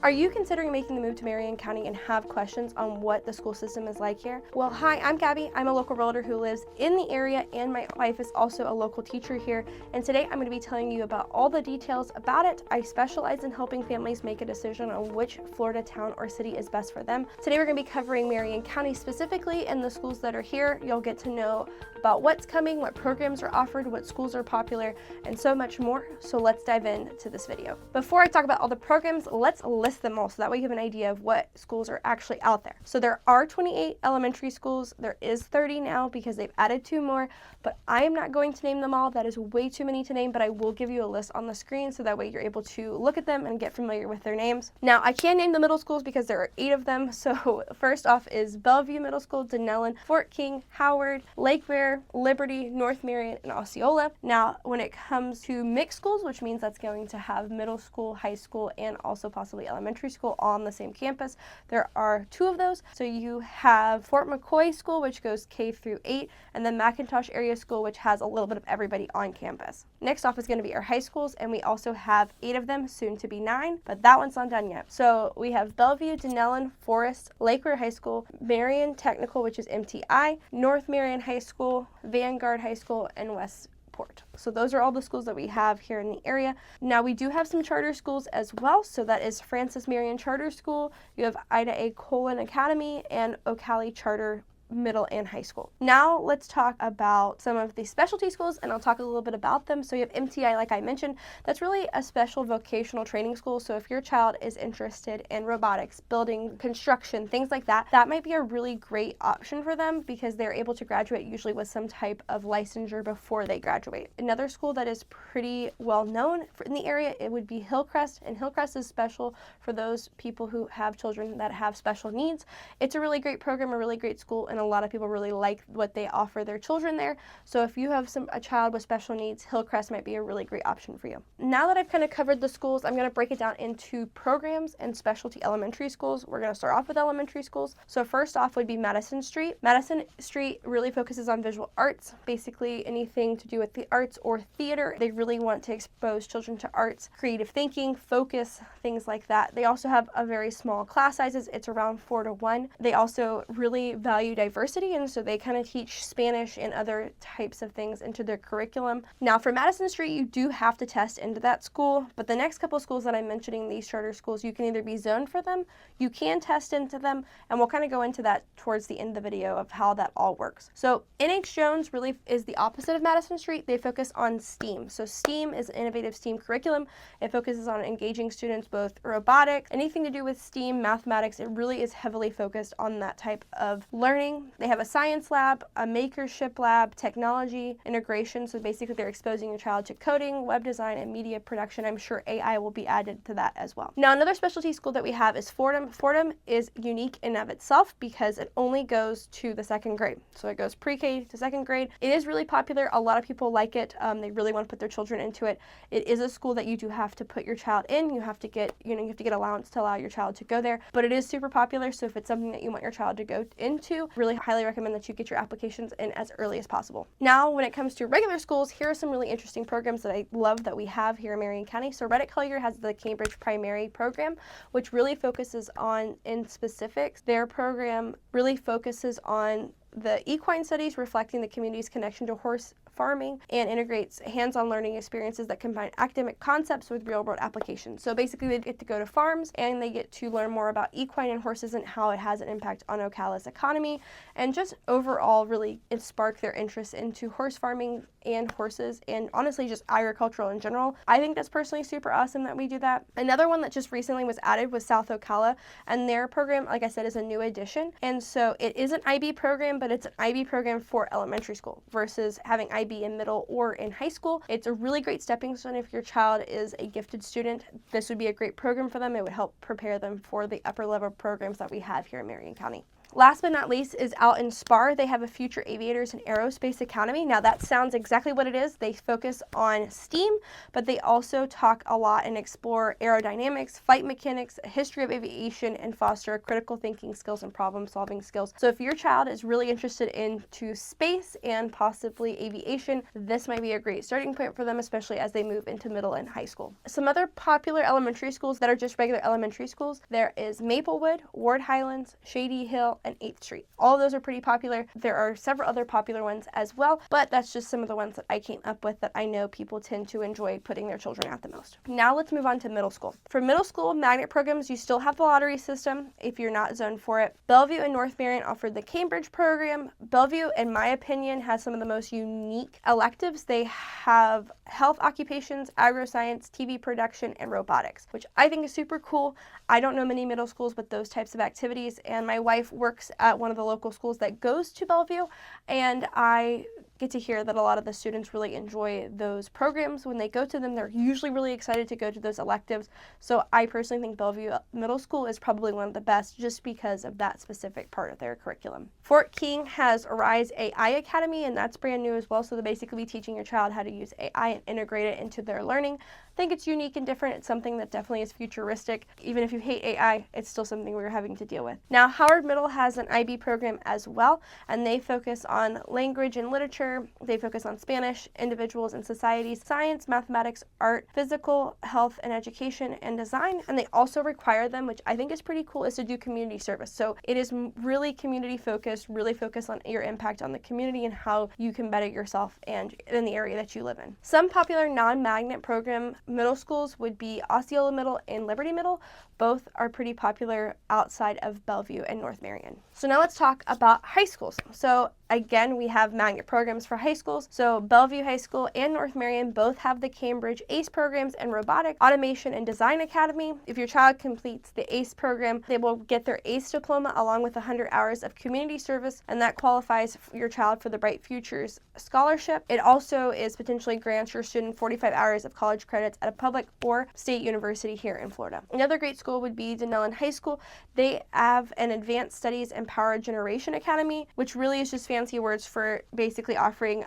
Are you considering making the move to Marion County and have questions on what the school system is like here? Well, hi, I'm Gabby. I'm a local realtor who lives in the area, and my wife is also a local teacher here. And today I'm going to be telling you about all the details about it. I specialize in helping families make a decision on which Florida town or city is best for them. Today we're going to be covering Marion County specifically and the schools that are here. You'll get to know about what's coming, what programs are offered, what schools are popular, and so much more. So let's dive into this video. Before I talk about all the programs, let's list them all so that way you have an idea of what schools are actually out there. So there are 28 elementary schools. There is 30 now because they've added 2 more, but I am not going to name them all. That is way too many to name, but I will give you a list on the screen so that way you're able to look at them and get familiar with their names. Now, I can name the middle schools because there are 8 of them. So first off is Bellevue Middle School, Denellen, Fort King, Howard, Lake Bear, Liberty, North Marion, and Osceola. Now, when it comes to mixed schools, which means that's going to have middle school, high school, and also possibly elementary school all on the same campus, there are 2 of those. So you have Fort McCoy School, which goes K through 8, and then McIntosh Area School, which has a little bit of everybody on campus. Next off is going to be our high schools, and we also have 8 of them, soon to be 9, but that one's not done yet. So we have Bellevue, Denellen, Forest, Lakeware High School, Marion Technical, which is MTI, North Marion High School, Vanguard High School, and Westport. So those are all the schools that we have here in the area. Now we do have some charter schools as well. So that is Francis Marion Charter School. You have Ida A. Colon Academy and Ocala Charter Middle and High School. Now let's talk about some of the specialty schools, and I'll talk a little bit about them. So you have MTI, like I mentioned, that's really a special vocational training school. So if your child is interested in robotics, building, construction, things like that, that might be a really great option for them because they're able to graduate usually with some type of licensure before they graduate. Another school that is pretty well known in the area, it would be Hillcrest, and Hillcrest is special for those people who have children that have special needs. It's a really great program, a really great school, and a lot of people really like what they offer their children there. So if you have a child with special needs, Hillcrest might be a really great option for you. Now that I've kind of covered the schools, I'm going to break it down into programs and specialty elementary schools. We're going to start off with elementary schools. So first off would be Madison Street. Madison Street really focuses on visual arts, basically anything to do with the arts or theater. They really want to expose children to arts, creative thinking, focus, things like that. They also have a very small class sizes. It's around 4 to 1. They also really value diversity, and so they kind of teach Spanish and other types of things into their curriculum. Now for Madison Street, you do have to test into that school, but the next couple schools that I'm mentioning, these charter schools, you can either be zoned for them, you can test into them, and we'll kind of go into that towards the end of the video of how that all works. So NH Jones really is the opposite of Madison Street. They focus on STEAM. So STEAM is an innovative STEAM curriculum. It focuses on engaging students, both robotics, anything to do with STEAM, mathematics. It really is heavily focused on that type of learning. They have a science lab, a makership lab, technology integration. So basically they're exposing your child to coding, web design, and media production. I'm sure AI will be added to that as well. Now another specialty school that we have is Fordham. Fordham is unique in of itself because it only goes to the 2nd grade. So it goes pre-K to 2nd grade. It is really popular. A lot of people like it. They really want to put their children into it. It is a school that you do have to put your child in. You have to get, you have to get allowance to allow your child to go there, but it is super popular. So if it's something that you want your child to go into, really highly recommend that you get your applications in as early as possible. Now, when it comes to regular schools, here are some really interesting programs that I love that we have here in Marion County. So Reddick Collier has the Cambridge Primary Program, which really focuses on, in specifics, their program really focuses on the equine studies reflecting the community's connection to horse farming and integrates hands-on learning experiences that combine academic concepts with real-world applications. So basically they get to go to farms and they get to learn more about equine and horses and how it has an impact on Ocala's economy, and just overall really spark their interest into horse farming and horses, and honestly just agricultural in general. I think that's personally super awesome that we do that. Another one that just recently was added was South Ocala, and their program, like I said, is a new addition. And so it is an IB program, but it's an IB program for elementary school versus having IB in middle or in high school. It's a really great stepping stone if your child is a gifted student. This would be a great program for them. It would help prepare them for the upper level programs that we have here in Marion County. Last but not least is out in Spar. They have a Future Aviators and Aerospace Academy. Now that sounds exactly what it is. They focus on STEAM, but they also talk a lot and explore aerodynamics, flight mechanics, a history of aviation, and foster critical thinking skills and problem solving skills. So if your child is really interested into space and possibly aviation, this might be a great starting point for them, especially as they move into middle and high school. Some other popular elementary schools that are just regular elementary schools, there is Maplewood, Ward Highlands, Shady Hill, and 8th Street. All of those are pretty popular. There are several other popular ones as well, but that's just some of the ones that I came up with that I know people tend to enjoy putting their children at the most. Now let's move on to middle school. For middle school magnet programs, you still have the lottery system if you're not zoned for it. Bellevue and North Marion offered the Cambridge program. Bellevue, in my opinion, has some of the most unique electives. They have health occupations, agroscience, TV production, and robotics, which I think is super cool. I don't know many middle schools with those types of activities, and my wife works at one of the local schools that goes to Bellevue, and I get to hear that a lot of the students really enjoy those programs. When they go to them, they're usually really excited to go to those electives. So I personally think Bellevue Middle School is probably one of the best just because of that specific part of their curriculum. Fort King has Arise AI Academy, and that's brand new as well. So they'll basically be teaching your child how to use AI and integrate it into their learning. I think it's unique and different. It's something that definitely is futuristic. Even if you hate AI, it's still something we're having to deal with. Now, Howard Middle has an IB program as well, and they focus on language and literature. They focus on Spanish, individuals and societies, science, mathematics, art, physical, health and education, and design. And they also require them, which I think is pretty cool, is to do community service. So it is really community focused, really focused on your impact on the community and how you can better yourself and in the area that you live in. Some popular non-magnet program middle schools would be Osceola Middle and Liberty Middle. Both are pretty popular outside of Bellevue and North Marion. So now let's talk about high schools. So again, we have magnet programs for high schools. So Bellevue High School and North Marion both have the Cambridge ACE programs and Robotic, Automation, and Design Academy. If your child completes the ACE program, they will get their ACE diploma along with 100 hours of community service, and that qualifies your child for the Bright Futures Scholarship. It also potentially grants your student 45 hours of college credits at a public or state university here in Florida. Another great school would be Denellen High School. They have an Advanced Studies and Power Generation Academy, which really is just fancy words for basically offering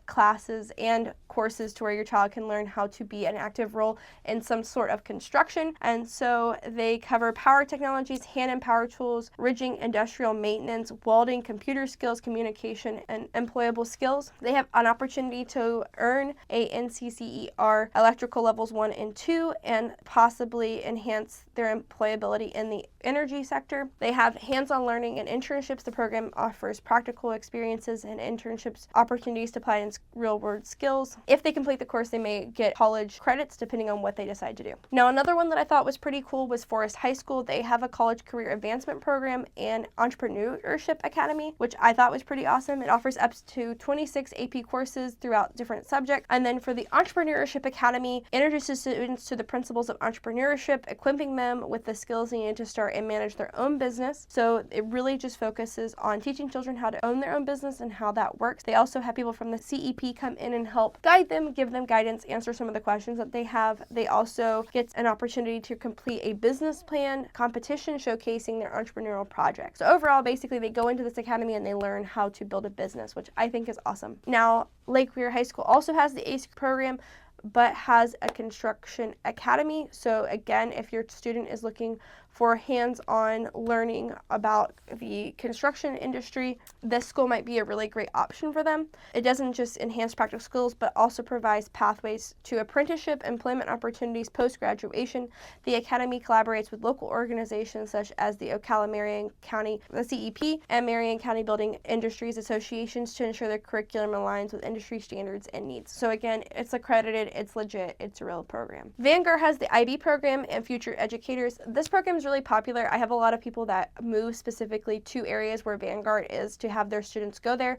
classes and courses to where your child can learn how to be an active role in some sort of construction. And so they cover power technologies, hand and power tools, rigging, industrial maintenance, welding, computer skills, communication, and employable skills. They have an opportunity to earn a NCCER electrical levels 1 and 2 and possibly enhance their employability in the energy sector. They have hands-on learning and internships. The program offers practical experiences and internships opportunities to apply in real-world skills. If they complete the course, they may get college credits depending on what they decide to do. Now, another one that I thought was pretty cool was Forest High School. They have a college career advancement program and entrepreneurship academy, which I thought was pretty awesome. It offers up to 26 AP courses throughout different subjects. And then for the entrepreneurship academy, introduces students to the principles of entrepreneurship, equipping them with the skills needed to start and manage their own business. So it really just focuses on teaching children how to own their own business and how that works. They also have people from the CEP come in and help guide them, give them guidance, answer some of the questions that they have. They also get an opportunity to complete a business plan competition showcasing their entrepreneurial projects. So overall, basically, they go into this academy and they learn how to build a business, which I think is awesome. Now, Lake Weir High School also has the ACE program, but has a construction academy. So again, if your student is looking for hands-on learning about the construction industry, this school might be a really great option for them. It doesn't just enhance practical skills, but also provides pathways to apprenticeship, employment opportunities post-graduation. The academy collaborates with local organizations such as the Ocala Marion County, the CEP, and Marion County Building Industries Associations to ensure the curriculum aligns with industry standards and needs. So again, it's accredited, it's legit, it's a real program. Vanguard has the IB program and Future Educators. This program is really popular. I have a lot of people that move specifically to areas where Vanguard is to have their students go there.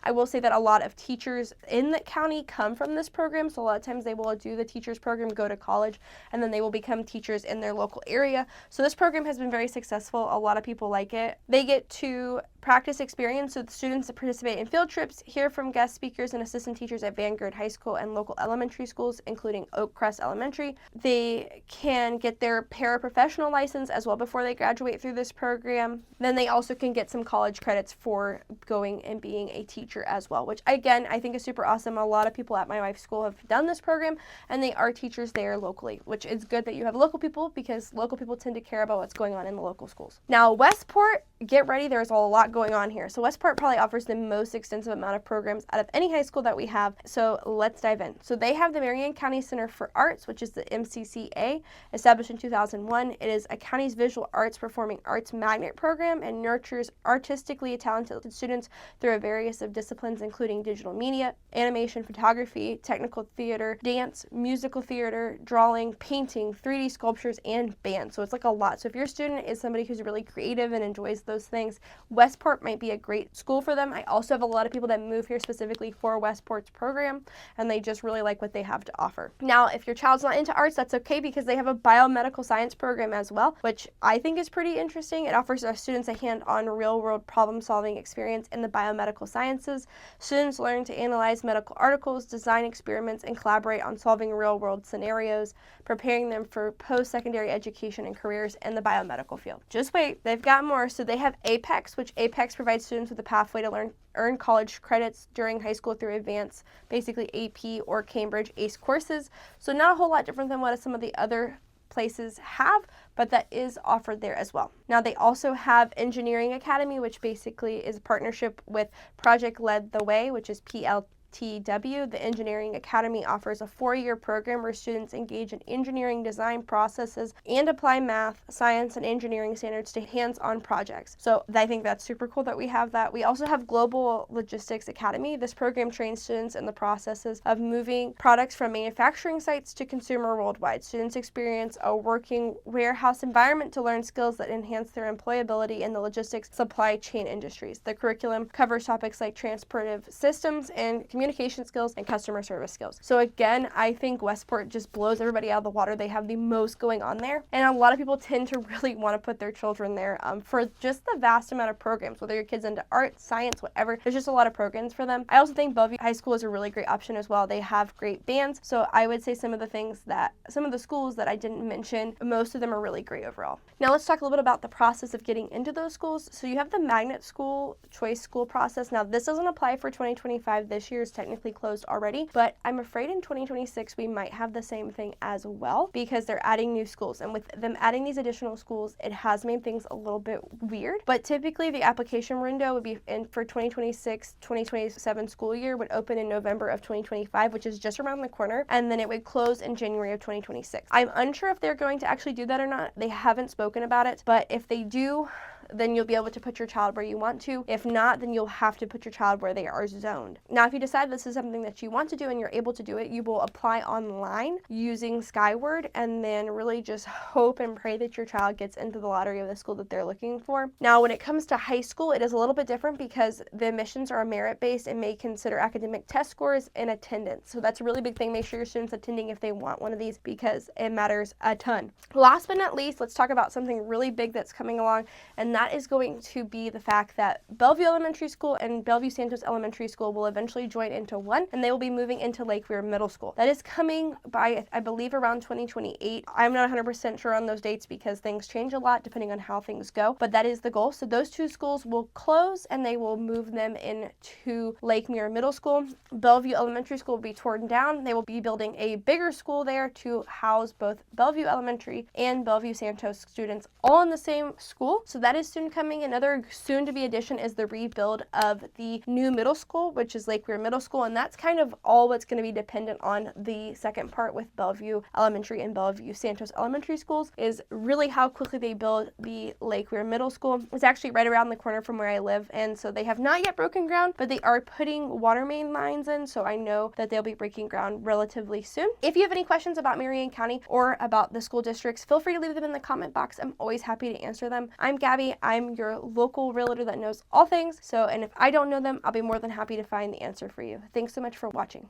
I will say that a lot of teachers in the county come from this program, so a lot of times they will do the teachers program, go to college, and then they will become teachers in their local area. So this program has been very successful. A lot of people like it. They get to practice experience, so the students that participate in field trips hear from guest speakers and assistant teachers at Vanguard High School and local elementary schools, including Hillcrest Elementary. They can get their paraprofessional license as well before they graduate through this program. Then they also can get some college credits for going and being a teacher as well, which again, I think is super awesome. A lot of people at my wife's school have done this program, and they are teachers there locally, which is good that you have local people, because local people tend to care about what's going on in the local schools. Now, Westport, get ready, there's a lot going on here. So Westport probably offers the most extensive amount of programs out of any high school that we have. So let's dive in. So they have the Marion County Center for Arts, which is the MCCA, established in 2001. It is a county's visual arts performing arts magnet program and nurtures artistically talented students through a various of disciplines, including digital media, animation, photography, technical theater, dance, musical theater, drawing, painting, 3D sculptures, and band. So it's like a lot. So if your student is somebody who's really creative and enjoys those things, Westport might be a great school for them. I also have a lot of people that move here specifically for Westport's program, and they just really like what they have to offer. Now, if your child's not into arts, that's okay, because they have a biomedical science program as well, which I think is pretty interesting. It offers our students a hand-on real-world problem-solving experience in the biomedical sciences. Students learn to analyze medical articles, design experiments, and collaborate on solving real-world scenarios, preparing them for post-secondary education and careers in the biomedical field. Just wait, they've got more. So they have APEX, which APEX provides students with a pathway to earn college credits during high school through advanced, basically AP or Cambridge ACE courses. So not a whole lot different than what some of the other places have, but that is offered there as well. Now, they also have Engineering Academy, which basically is a partnership with Project Led the Way, which is PLTW. The Engineering Academy offers a 4-year program where students engage in engineering design processes and apply math, science, and engineering standards to hands-on projects. So I think that's super cool that we have that. We also have Global Logistics Academy. This program trains students in the processes of moving products from manufacturing sites to consumer worldwide. Students experience a working warehouse environment to learn skills that enhance their employability in the logistics supply chain industries. The curriculum covers topics like transportive systems and communication skills and customer service skills. So again, I think Westport just blows everybody out of the water. They have the most going on there, and a lot of people tend to really want to put their children there for just the vast amount of programs, whether your kid's into art, science, whatever. There's just a lot of programs for them. I also think Bellevue High School is a really great option as well. They have great bands. So I would say some of the schools that I didn't mention, most of them are really great overall. Now let's talk a little bit about the process of getting into those schools. So you have the magnet school, choice school process. Now this doesn't apply for 2025. This year is technically closed already, but I'm afraid in 2026 we might have the same thing as well, because they're adding new schools, and with them adding these additional schools, it has made things a little bit weird. But typically the application window would be in for 2026-2027 school year would open in November of 2025, which is just around the corner, and then it would close in January of 2026. I'm unsure if they're going to actually do that or not. They haven't spoken about it, but if they do, then you'll be able to put your child where you want to. If not, then you'll have to put your child where they are zoned. Now, if you decide this is something that you want to do and you're able to do it, you will apply online using Skyward, and then really just hope and pray that your child gets into the lottery of the school that they're looking for. Now, when it comes to high school, it is a little bit different because the admissions are merit-based and may consider academic test scores and attendance. So that's a really big thing. Make sure your student's attending if they want one of these, because it matters a ton. Last but not least, let's talk about something really big that's coming along, and that is going to be the fact that Bellevue Elementary School and Bellevue Santos Elementary School will eventually join into one, and they will be moving into Lake Weir Middle School. That is coming by, I believe, around 2028. I'm not 100% sure on those dates because things change a lot depending on how things go, but that is the goal. So those two schools will close and they will move them into Lake Weir Middle School. Bellevue Elementary School will be torn down. They will be building a bigger school there to house both Bellevue Elementary and Bellevue Santos students all in the same school. So that is soon coming. Another soon-to-be addition is the rebuild of the new middle school, which is Lake Weir Middle School, and that's kind of all what's going to be dependent on the second part with Bellevue Elementary and Bellevue Santos Elementary Schools, is really how quickly they build the Lake Weir Middle School. It's actually right around the corner from where I live, and so they have not yet broken ground, but they are putting water main lines in, so I know that they'll be breaking ground relatively soon. If you have any questions about Marion County or about the school districts, feel free to leave them in the comment box. I'm always happy to answer them. I'm Gabby. I'm your local realtor that knows all things. And if I don't know them, I'll be more than happy to find the answer for you. Thanks so much for watching.